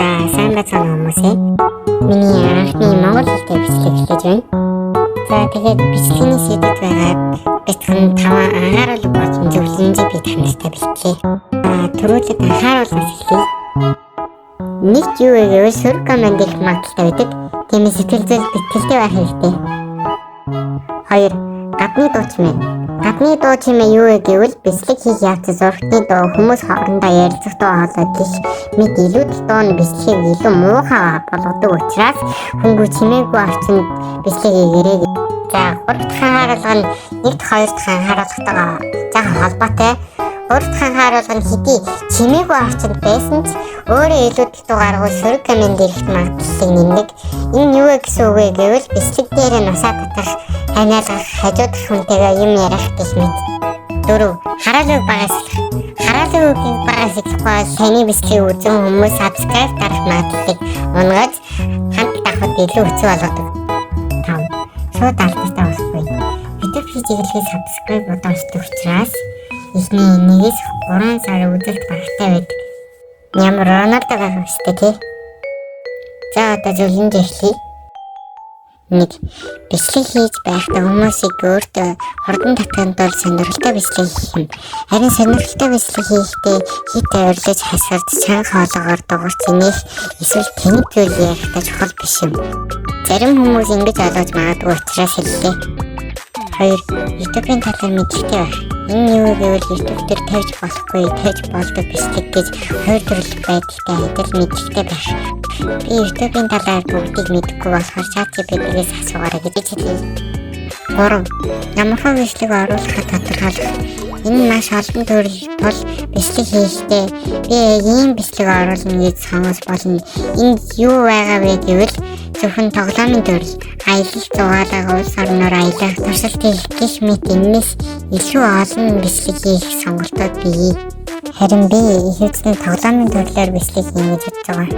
сайн байцгаана хүмүүсээ. Миний анхны монгол хэлтэй бичлэг хэлж байна. За тэгээд бичлэгийн сэдэв байгаад бэлтгэн 5 анхааруулга болсон зөвлөмжийг би танартай бэлтлээ. Түрүүлээд анхааруулгаас эхлэе. Нэг юу вэ гэвэл сөрөг команд их магадaltaй байдаг. Тиймээс сэтгэл зүйн бэлтгэлтэй байх хэрэгтэй. 2. Гадны дуу чимээ. Гадны дуу чимээ юу вэ гэвэл бэлтлэг хийх явц зургтны дуу хүмүүс хоорондоо ярилцах дуу хоолой гэх мэт илүү дуу нь бэлтгэлийг илүү муухай болгодог учраас хөнгөө чимээгүй орчинд бэлтлэг хийгээрэй. За 3 дахь анхааруулга нь 1-2 дахь анхааруулгатайгаа жоохон холбоотой. 3 дахь анхааруулга нь хэдий чимээгүй орчинд байсан ч өөрөө илүү дуу гаргуул сөрөг команд ирэх магадлалыг нэмдэг. Энэ юу вэ гэсэн үг вэ гэвэл бэлтлэг дээр нь усаа татах, ханиалгах, хажуудах хүнтэйгээ юм ярих гэх мэт. 4. Хараалыг багасгах. Хараалыг багасгахгүй саний бэлтгэлийг үзэн хүмүүс subscribe дарах магадлалыг унгаж хамт давхад илүү хэцүү болгодог. 5. Шууд алдартай болохгүй. Видео хийжиглэхээ subscribe бутан өчтөг учраас эхний 1-3 сарын үзэлт багтай байдаг. Ямар Рональдо байгаа шүү дээ. За одоо зөвлөмж эхлэе. 1. Бичлэг хийж байхдаа хүмүүсийг өөртөө хурдан татахын тулд сонирхолтой бичлэг хийх юм. Харин сонирхолтой бичлэг хийхдээ хит авирлаж хасгарч чанга хоолоогоор дуурч инех эсвэл тэнэг зүйл ярихдаа чухал биш юм. Зарим хүмүүс ингэж ойлгож магадгүй учраас хэллээ. 2. YouTube-ийн талаар мэдлэгтэй байх. Энэ юу гэвэл YouTube дээр тавьж болохгүй, тавьж болдог бичлэг гэж хоёр төрөл байдагтай адил мэдлэгтэй байх. Би YouTube-ийн талаар бүгдийг мэдэхгүй болохоор ChatGPT-гээс асуугаарай гэж хэлье. 3. Ямархуу бичлэг оруулахад тодорхойлох. Энэ маш олон төрөл тул бичлэг хийхдээ би ийм бичлэг оруулна гэж сонгож болно. Энд юу байгаа вэ гэвэл зөвхөн тоглоомын төрөл, аялал зугаалга, улс орноор аялах, туршилт хийх гэх мэт энэс илүү олон бичлэг хийх сонголтууд бий. Харин би ихэвчлэн тоглоомын төрлөөр бичлэг хийнэ гэж бодож байгаа.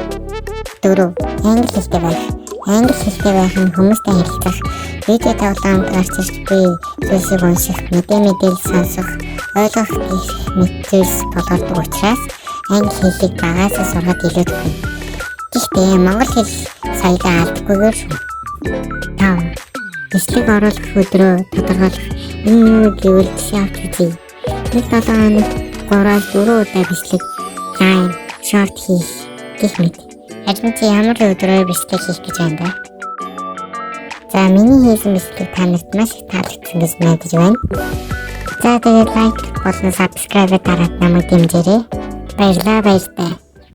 4. Англи хэлтэй байх. Англи хэлтэй байх нь хүмүүстэй харилцах, видео тоглоомд гарч ирж буй зүйлсийг унших, мэдээлэл сонсох, ойлгох гэх мэт зүйлс болдог учраас англи хэлийг багасаа сурахад илүү тохино. Гэхдээ монгол хэл соёлоо алдахгүйгээр шүү. 5. Бичлэг оруулах өдрөө тодорхойлох. Энэ юу гэвэл жишээ авч үзье. 1-7 хоногт 3-4 удаа бичлэг, лайв, шорт хийх гэх мэт. Харин чи ямар өдрөөр бичлэг хийх гэж байна да? За миний хийсэн бичлэг танарт маш их таалагдсан гэж найдаж байна. За тэгээд лайк болон subscribe дараад намайг дэмжээрэй. Баярлалаа.